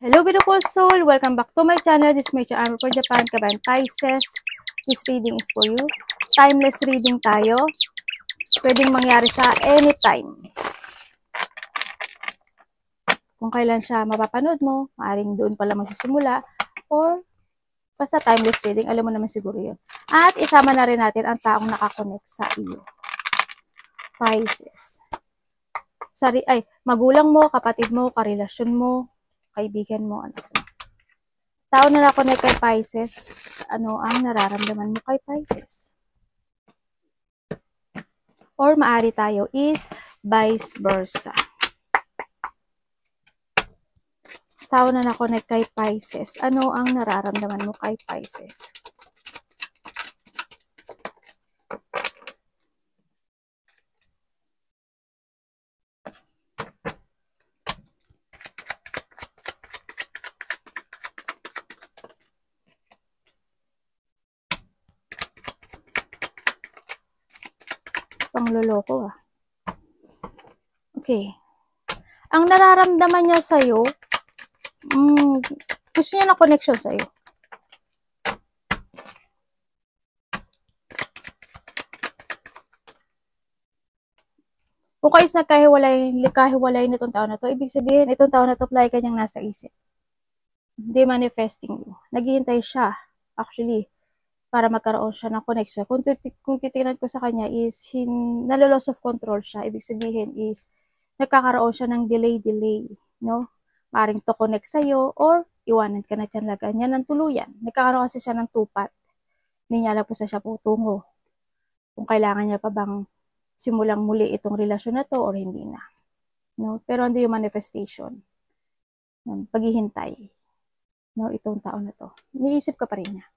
Hello beautiful soul! Welcome back to my channel. This is my channel for Japan, Kabayan Pisces. This reading is for you. Timeless reading tayo. Pwedeng mangyari siya anytime. Kung kailan siya mapapanood mo, maaaring doon pala magsisimula, or basta timeless reading, alam mo naman siguro yun. At isama na rin natin ang taong nakakonect sa iyo. Pisces. Magulang mo, kapatid mo, karelasyon mo, kaibigan mo, anak mo. Tao na nakakonect kay Pisces, ano ang nararamdaman mo kay Pisces? Or maaari tayo is vice versa. Tao na nakakonect kay Pisces, ano ang nararamdaman mo kay Pisces? Pangloloko ah. Okay. Ang nararamdaman niya sa'yo, gusto niya na connection sa'yo. Kung kayo nagkahiwalay nitong taon na to, ibig sabihin, itong taon na to, play kanyang nasa isip. Hindi manifesting you. Naghihintay siya, actually, para magkaroon siya ng connection. Kung titignan ko sa kanya is, nalo-loss of control siya. Ibig sabihin is, nagkakaroon siya ng delay, no? Maaring to connect sa'yo, or iwanan ka na talaga niya ng tuluyan. Nagkakaroon kasi siya ng tupat. Hindi niya alam po siya putungo. Kung kailangan niya pa bang simulang muli itong relasyon na to, or hindi na. No? Pero hindi yung manifestation. Paghihintay. No? Itong taon na to. Niisip ka pa rin niya.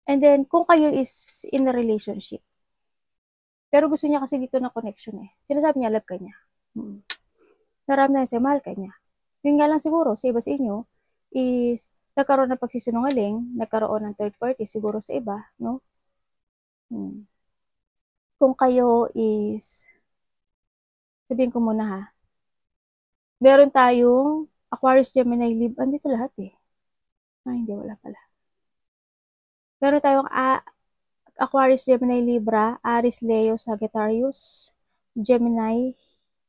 And then, kung kayo is in a relationship, pero gusto niya kasi dito na connection eh. Sinasabi niya, love ka niya. Naramdaman niya siya, mahal ka niya. Yun nga lang siguro, sa iba sa inyo, is nagkaroon ng pagsisinungaling, nagkaroon ng third party siguro sa iba, no? Kung kayo is, sabihin ko muna ha, meron tayong Aquarius, Gemini, Libra, andito lahat eh. Hindi, wala pala. Meron tayong Aquarius, Gemini, Libra, Aries, Leo, Sagittarius, Gemini,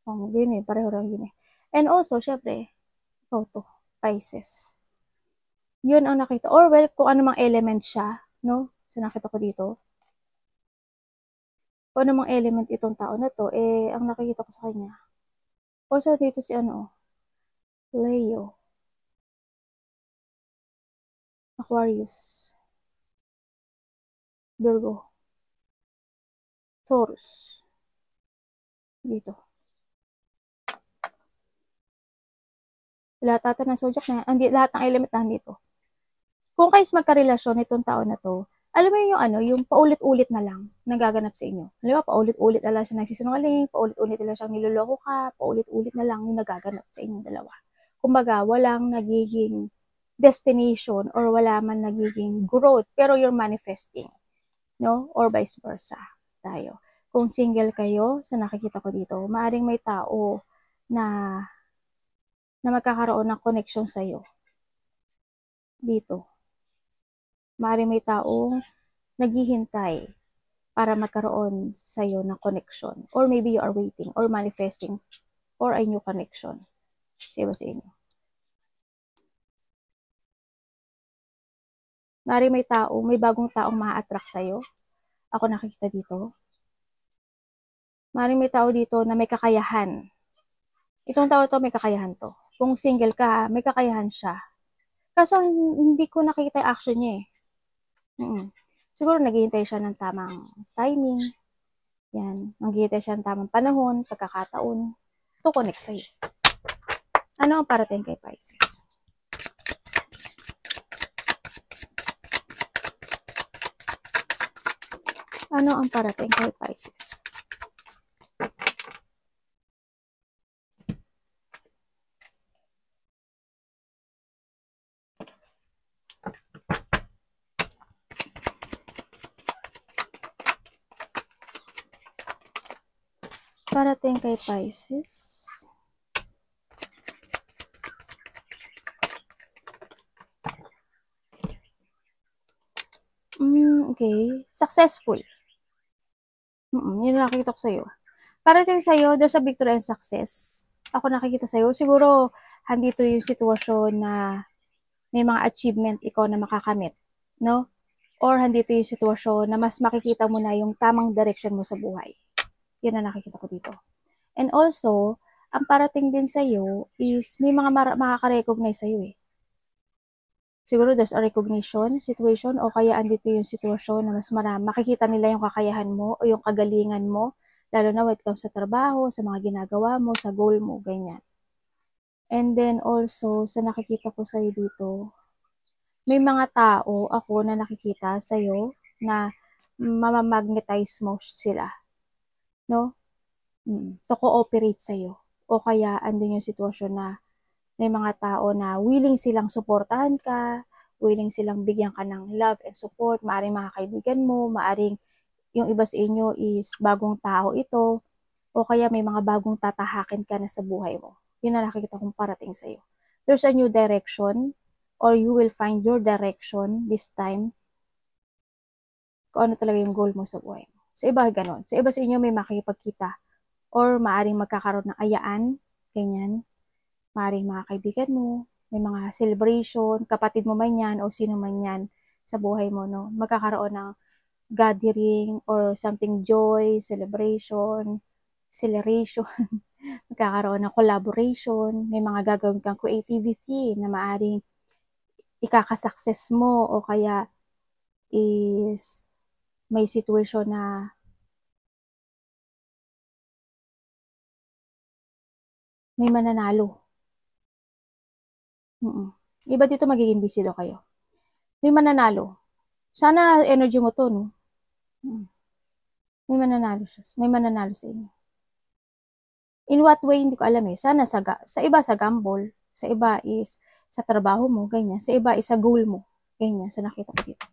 yun eh, pareho lang yun eh. And also, syempre, Pisces. Yun ang nakita. Or well, kung ano mang element siya, no? So, nakita ko dito. Kung ano mang element itong tao na to, eh, ang nakikita ko sa kanya. Also, dito si Leo. Aquarius. Virgo. Taurus. Dito. Lahat ata ng zodiac na, lahat ng element na dito. Kung kayo magkarelasyon itong tao na to, alam mo yung paulit-ulit na lang nagaganap sa inyo. Alam mo, paulit-ulit na lang siya nagsisinungaling, paulit-ulit na lang siyang niloloko ka, paulit-ulit na lang yung nagaganap sa inyong dalawa. Kumbaga, walang nagiging destination or wala man nagiging growth, pero you're manifesting, no? Or vice versa tayo. Kung single kayo, sa nakikita ko dito, maaring may tao na magkakaroon ng connection sa'yo. Dito. Maaring may taong naghihintay para magkaroon sa'yo ng connection. Or maybe you are waiting or manifesting for a new connection. Sa inyo. Maaring may bagong taong ma-attract sa'yo. Ako nakikita dito. Maaring may tao dito na may kakayahan. Itong tao to may kakayahan to. Kung single ka, may kakayahan siya. Kaso hindi ko nakikita yung action niya eh. Siguro naghihintay siya ng tamang timing. Yan. Naghihintay siya ng tamang panahon, pagkakataon. To connect sa'yo. Ano ang parating kay Pisces? Ano ang parating kay Pisces? Parating kay Pisces. Okay? Successful. Yun nakikita ko sa'yo. Parating sa'yo, there's a victory and success. Ako nakikita sa'yo, siguro, handito yung sitwasyon na may mga achievement ikaw na makakamit, no? Or handito yung sitwasyon na mas makikita mo na yung tamang direction mo sa buhay. Yun na nakikita ko dito. And also, ang parating din sa'yo is may mga makaka-recognize sa'yo eh. Siguro there's a recognition situation o kaya andito yung sitwasyon na mas makikita nila yung kakayahan mo o yung kagalingan mo, lalo na when it comes sa trabaho, sa mga ginagawa mo, sa goal mo, ganyan. And then also, sa nakikita ko sa'yo dito, may mga tao ako na nakikita sa'yo na mamamagnetize mo sila, no? To cooperate sa'yo. O kaya andun yung sitwasyon na may mga tao na willing silang suportahan ka, willing silang bigyan ka ng love and support, maaring mga kaibigan mo, maaring yung iba sa inyo is bagong tao ito, o kaya may mga bagong tatahakin ka na sa buhay mo. Yun na nakikita kong parating sa'yo. There's a new direction, or you will find your direction this time, kung ano talaga yung goal mo sa buhay mo. Sa iba, ganon. Sa iba sa inyo, may makikipagkita, or maaring magkakaroon ng ayaan, ganyan. Maaring mga kaibigan mo, may mga celebration, kapatid mo man yan, o sino man yan sa buhay mo, no? Magkakaroon ng gathering, or something joy, celebration, acceleration, magkakaroon ng collaboration, may mga gagawin kang creativity na maaring ikakasuccess mo, o kaya is may situation na may mananalo. Iba dito magiging busy daw kayo. May mananalo. Sana energy mo to, no? May mananalo siya. May mananalo sa inyo. In what way, hindi ko alam eh. Sana sa iba sa gamble, sa iba is sa trabaho mo, ganyan. Sa iba is sa goal mo, ganyan. Sa nakita ko dito.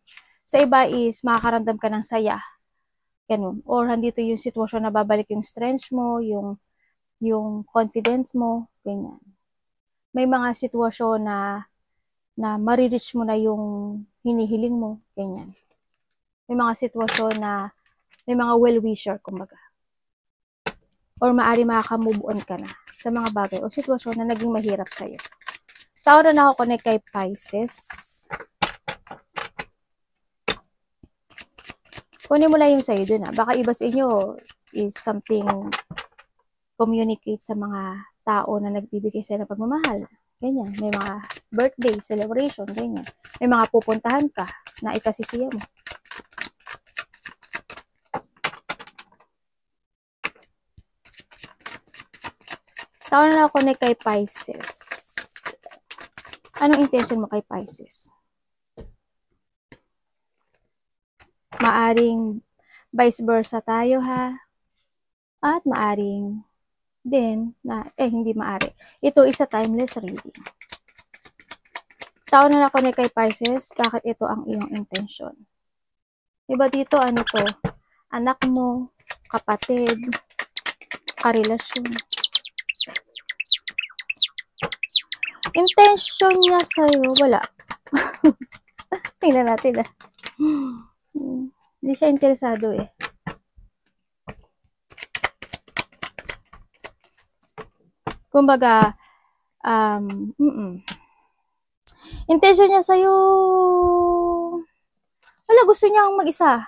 Sa iba is makakaramdam ka ng saya, ganun. Or handito yung sitwasyon na babalik yung strength mo, yung confidence mo, ganyan. May mga sitwasyon na marireach mo na yung hinihiling mo, ganyan. May mga sitwasyon na may mga well-wisher, kumbaga. Or maari makaka-move on ka na sa mga bagay o sitwasyon na naging mahirap sa'yo. Tao na nakakonect kay Pisces. Kunin mo lang yung sa'yo dun ha. Baka iba sa inyo is something communicate sa mga tao na nagbibigay sa'yo ng pagmamahal. Ganyan. May mga birthday, celebration, ganyan. May mga pupuntahan ka na ikasisiya mo. Tao na nakakonect kay Pisces. Anong intention mo kay Pisces? Maaring vice versa tayo ha. At maaring din na, hindi maari. Ito is a timeless reading. Tao na nakakonect kay Pisces, bakit ito ang iyong intention? Diba dito, ano to? Anak mo, kapatid, karelasyon. Intention niya sa'yo, wala. Tingnan natin Hindi siya interesado eh. Kumbaga, intention niya sa'yo, wala, gusto niyang mag-isa.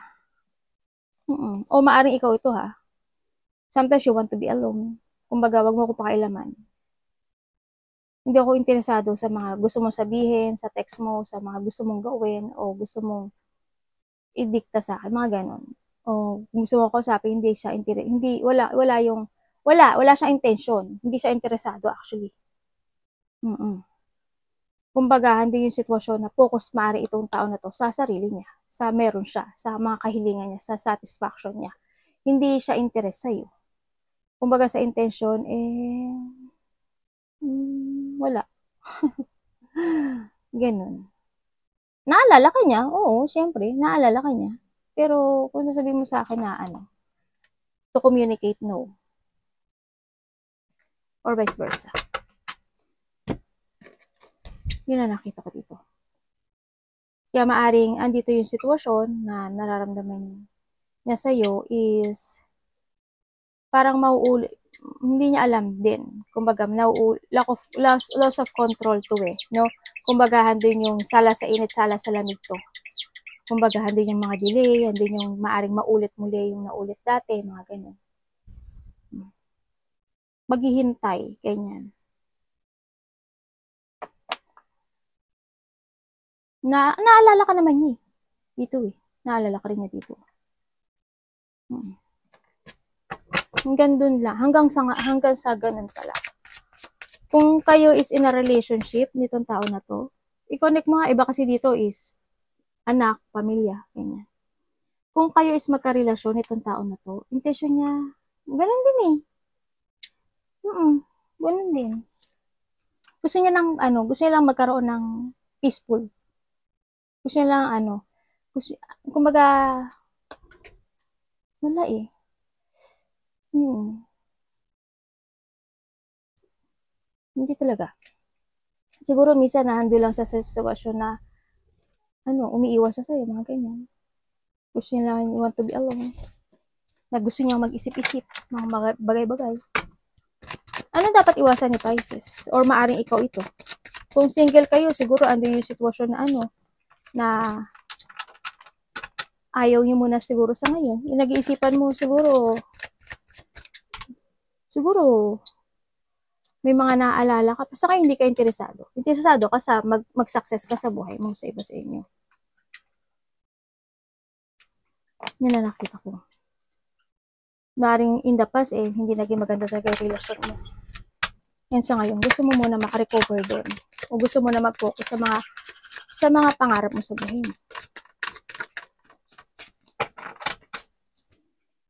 O maaring ikaw ito ha. Sometimes you want to be alone. Kumbaga, wag mo ko pakailaman. Hindi ako interesado sa mga gusto mong sabihin, sa text mo, sa mga gusto mong gawin, o gusto mong idikta sa akin, mga ganon. O gusto mo ko kausapin, hindi siya wala siyang intention. Hindi siya interesado actually. Kumbaga, hindi yung sitwasyon na focus maaari itong tao na to sa sarili niya, sa meron siya, sa mga kahilingan niya, sa satisfaction niya. Hindi siya interest sa'yo. Kumbaga sa intention, wala. Ganun. Naalala ka niya? Oo, syempre, naalala ka niya. Pero kung sasabihin mo sa akin na to communicate, no. Or vice versa. Yun na nakita ko dito. Kaya maaring andito yung sitwasyon na nararamdaman niya sa'yo is parang hindi niya alam din. Kumbaga, loss of control to no? Kumbaga, handin yung sala sa init, sala sa lamig to. Kumbaga, handin yung mga delay, handin yung maaring maulit muli yung naulit dati, mga ganyan. Maghihintay, ganyan. Naalala ka naman niya dito Naalala ka rin niya dito. Hanggang dun lang. Hanggang sa ganun pala. Kung kayo is in a relationship nitong tao na to, i-connect mo nga. Iba kasi dito is anak, pamilya, ganyan. Kung kayo is magkarelasyon nitong tao na to, intention niya, ganun din ganun din. Gusto niya lang magkaroon ng peaceful. Gusto niya lang kumbaga, wala Hindi talaga. Siguro minsan nahando lang siya sa sitwasyon na umiiwas siya sa'yo, mga ganyan. Gusto niya lang, you want to be alone. Na gusto niya mag-isip-isip, mga bagay-bagay. Ano dapat iwasan ni Pisces? Or maaring ikaw ito? Kung single kayo, siguro ando yung sitwasyon na na ayaw niyo muna siguro sa ngayon. Yung nag-iisipan mo siguro may mga naaalala ka pa. Saka hindi ka interesado. Interesado ka sa mag-success ka sa buhay mo sa iba sa inyo. Yan na nakita ko. Maring in the past hindi naging maganda talaga yung relasyon mo. Yan sa ngayon, gusto mo muna makarecover doon. O gusto mo na mag-focus sa mga pangarap mo sa buhay mo.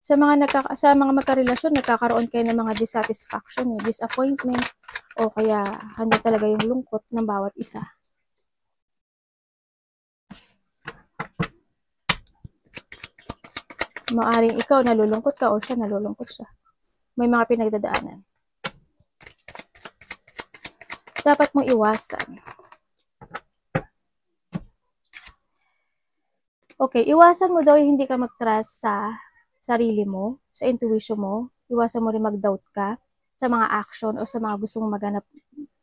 Sa mga magkarelasyon, nagkakaroon kayo ng mga dissatisfaction, disappointment, o kaya handa talaga yung lungkot ng bawat isa. Maaring ikaw nalulungkot ka o siya nalulungkot siya. May mga pinagdadaanan. Dapat mong iwasan. Okay, iwasan mo daw yung hindi ka mag-trust sa sarili mo, sa intuition mo. Iwasan mo rin mag-doubt ka sa mga action o sa mga gusto mong maganap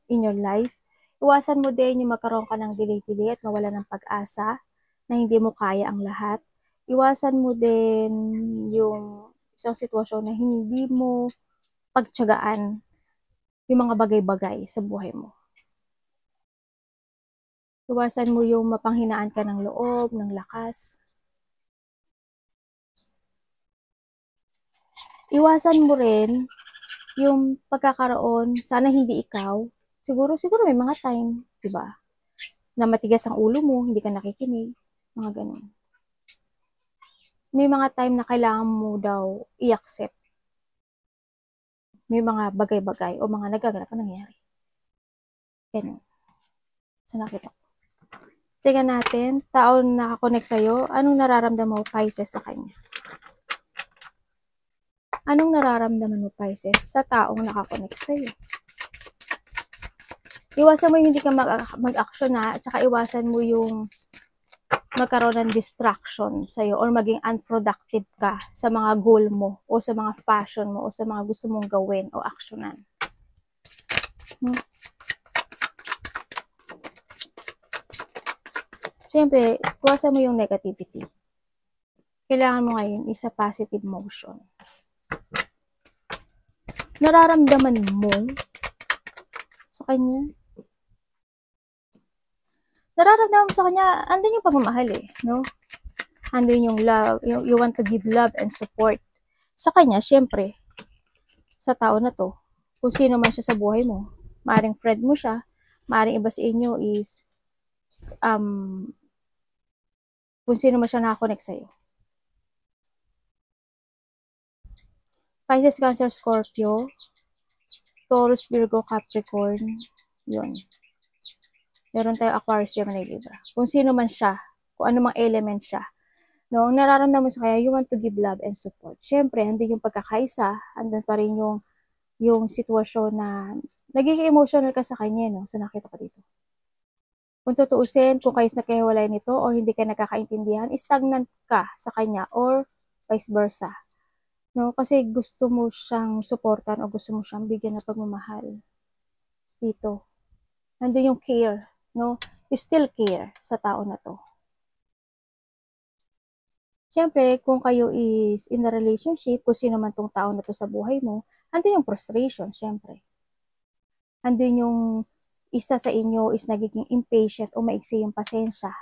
in your life. Iwasan mo din yung magkaroon ka ng delay-delay at mawala ng pag-asa na hindi mo kaya ang lahat. Iwasan mo din yung isang sitwasyon na hindi mo pagtiyagaan yung mga bagay-bagay sa buhay mo. Iwasan mo yung mapanghinaan ka ng loob, ng lakas. Iwasan mo rin yung pagkakaroon, sana hindi ikaw. Siguro may mga time, di ba? Na matigas ang ulo mo, hindi ka nakikinig, mga ganun. May mga time na kailangan mo daw i-accept. May mga bagay-bagay o mga nagaganap na nangyayari. Ganun. So, nakita ko. Tingnan natin, tao na nakakonect sa'yo, anong nararamdaman mo, Pisces, sa kanya? Anong nararamdaman mo, Pisces, sa taong nakakonect sa'yo? Iwasan mo yung hindi ka mag-action at saka iwasan mo yung magkaroon ng distraction sa'yo or maging unproductive ka sa mga goal mo o sa mga fashion mo o sa mga gusto mong gawin o aksyonan. Siyempre, iwasan mo yung negativity. Kailangan mo ngayon is a positive motion. Nararamdaman mo sa kanya? Nararamdaman mo sa kanya, andun yung pagmamahal no? Andun yung love, you want to give love and support. Sa kanya, syempre, sa tao na to, kung sino man siya sa buhay mo, maaring friend mo siya, maaring iba sa inyo is, kung sino man siya nakakonect sa'yo. Pisces, Cancer, Scorpio, Taurus, Virgo, Capricorn, yun. Meron tayo Aquarius, Gemini, Libra. Kung sino man siya, kung ano mang element siya, no, ang nararamdaman mo sa kanya, you want to give love and support. Siyempre, andun yung pagkakaisa, andun pa rin yung sitwasyon na nagiging emotional ka sa kanya, no? So, nakita ko dito. Kung tutuusin, kung kayos nagkahiwalay nito or hindi ka nakakaintindihan, stagnant ka sa kanya or vice versa. No? Kasi gusto mo siyang supportan o gusto mo siyang bigyan ng pagmamahal. Dito. Nandun yung care. No? You still care sa tao na to. Siyempre, kung kayo is in a relationship, kung sino man tong tao na to sa buhay mo, andun yung frustration, siyempre. Andun yung isa sa inyo is nagiging impatient o maiksi yung pasensya.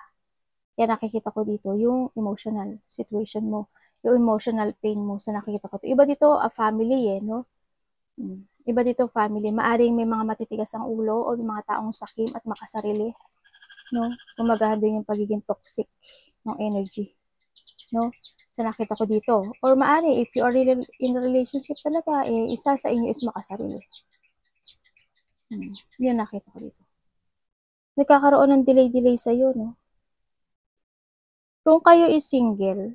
Kaya nakikita ko dito yung emotional situation mo, yung emotional pain mo sa nakikita ko. Iba dito, a family no? Iba dito, family. Maaring may mga matitigas ang ulo o may mga taong sakim at makasarili, no? Kumbaga doon yung pagiging toxic ng energy, no? Sa nakita ko dito. Or maari, if you are really in a relationship talaga, isa sa inyo is makasarili. Yun nakita ko dito. Nagkakaroon ng delay sa'yo, no? Kung kayo is single,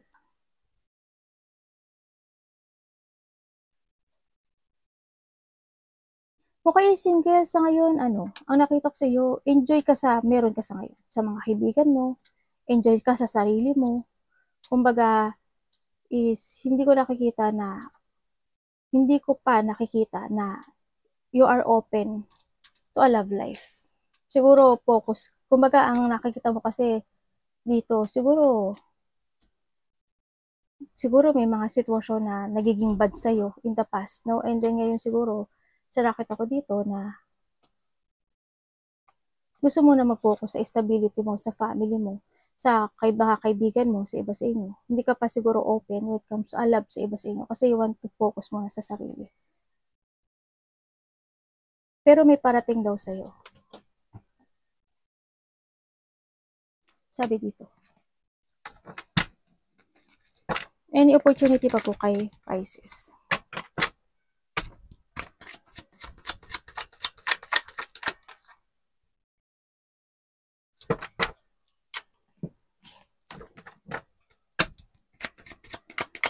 kung kayo is single sa ngayon, ang nakita ko sa'yo, enjoy ka meron ka sa ngayon. Sa mga kaibigan mo, enjoy ka sa sarili mo. Kumbaga, hindi ko pa nakikita na you are open to a love life. Siguro focus, kumbaga ang nakikita mo kasi dito, siguro may mga sitwasyon na nagiging bad sa'yo in the past, no? And then ngayon siguro, sa nakita ko dito na gusto mo na mag-focus sa stability mo, sa family mo, sa mga kaibigan mo, sa iba sa inyo. Hindi ka pa siguro open when it comes to a love sa iba sa inyo kasi you want to focus muna sa sarili. Pero may parating daw sa'yo. Sabi dito. Any opportunity pa po kay Pisces.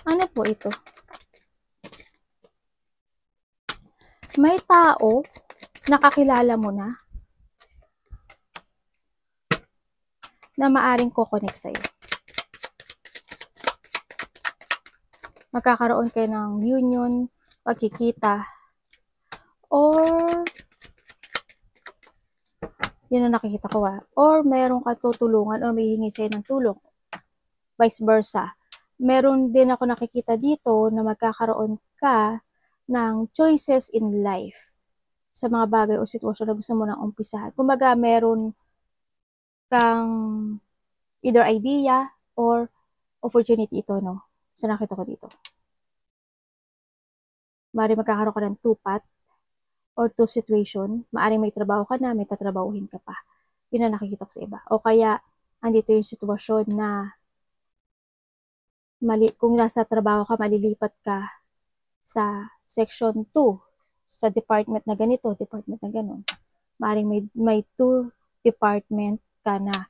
Ano po ito? May tao, nakakilala mo na maaring ko-connect sa'yo. Magkakaroon kayo ng union, pagkikita, or yun ang nakikita ko or meron ka tutulungan or may hingi sa'yo ng tulong. Vice versa. Meron din ako nakikita dito na magkakaroon ka ng choices in life sa mga bagay o sitwasyon na gusto mo nang umpisahan. Kumbaga, meron kang either idea or opportunity ito, no? Sa nakita ko dito. Maaaring magkakaroon ka ng two-path or two situation. Maaaring may trabaho ka na, may tatrabahuhin ka pa. Yun ang nakikita ko sa iba. O kaya, andito yung sitwasyon na kung nasa trabaho ka, malilipat ka sa section 2, sa department na ganito, department na ganon. Maaaring may two department ka na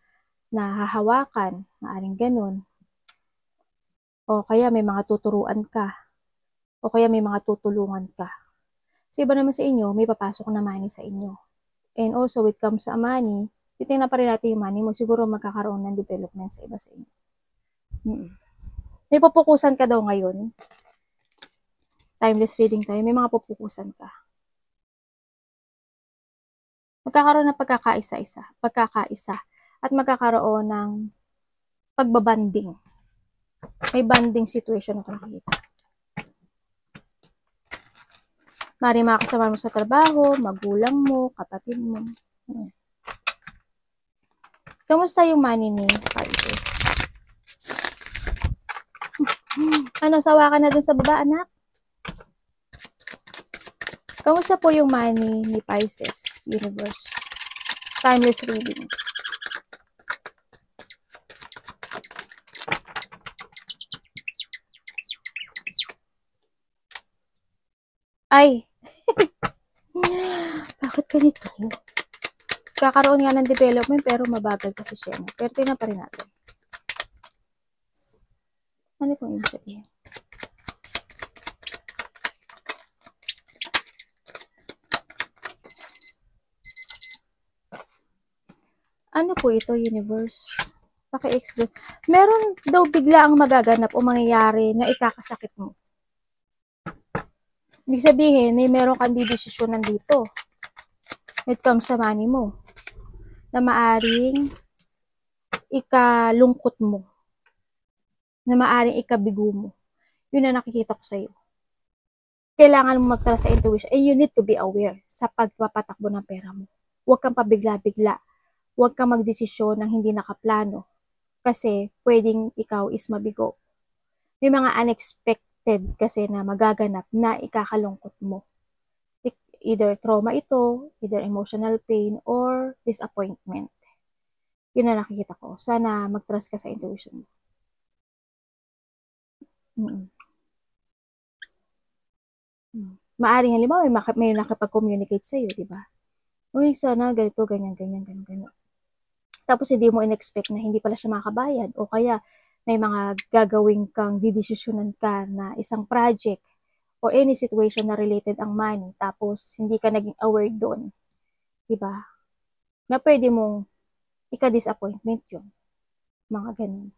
hahawakan, maaaring ganon. O kaya may mga tuturuan ka, o kaya may mga tutulungan ka. Sa iba naman sa inyo, may papasok na money sa inyo. And also, when it comes sa money, titingnan pa rin natin yung money mo, siguro magkakaroon ng development sa iba sa inyo. May pupukusan ka daw ngayon. Timeless reading tayo, may mga pupukusan ka. Magkakaroon ng pagkakaisa, at magkakaroon ng pagbabanding. May banding situation ako nakikita. Maaaring makakasama mo sa trabaho, magulang mo, kapatid mo. Kamusta yung money ni Pisces? Ano, sawa ka na dun sa baba, anak? Kamusta po yung money ni Pisces, Universe? Timeless reading. Ay! Bakit ganito? Kakaroon nga ng development pero mabagal kasi siya. Pero tingnan pa rin natin. Ano pong ibig sabihin? Ano po ito, universe? Paki-explain. Meron daw bigla ang magaganap o mangyayari na ikakasakit mo. Ibig sabihin, may meron kang didesisyonan dito. It comes sa money mo. Na maaring ikalungkot mo. Na maaring ikabigo mo. Yun na nakikita ko sa'yo. Kailangan mo mag-trust sa intuition. And you need to be aware sa pagpapatakbo ng pera mo. Huwag kang pabigla-bigla. Huwag kang magdesisyon ng hindi nakaplano. Kasi pwedeng ikaw is mabigo. May mga unexpected kasi na magaganap na ikakalungkot mo. Either trauma ito, either emotional pain, or disappointment. Yun na nakikita ko. Sana mag-trust ka sa intuition mo. Maaring halimbawa may nakapag-communicate sa'yo, di ba? Uy, sana ganito, ganyan. Tapos hindi mo in-expect na hindi pala siya makabayad o kaya may mga gagawin kang didesisyonan ka na isang project or any situation na related ang money tapos hindi ka naging aware doon. Diba? Na pwede mong ika-disappointment yun. Mga ganun.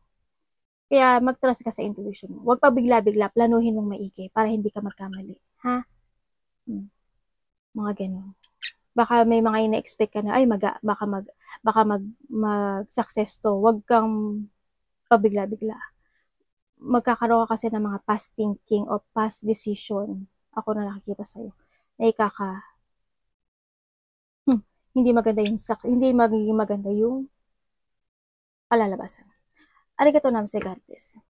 Kaya mag-trust ka sa intuition mo. Huwag pa bigla-bigla, planuhin mong maigi para hindi ka magkamali. Ha? Mga ganun. Baka may mga ina-expect ka na, ay, baka mag-success to. Huwag kang pabigla-bigla. Magkakaroon ka kasi ng mga past thinking or past decision. Ako na nakikita sa'yo. Na hindi magiging maganda yung kalalabasan. Arigato namase, God bless.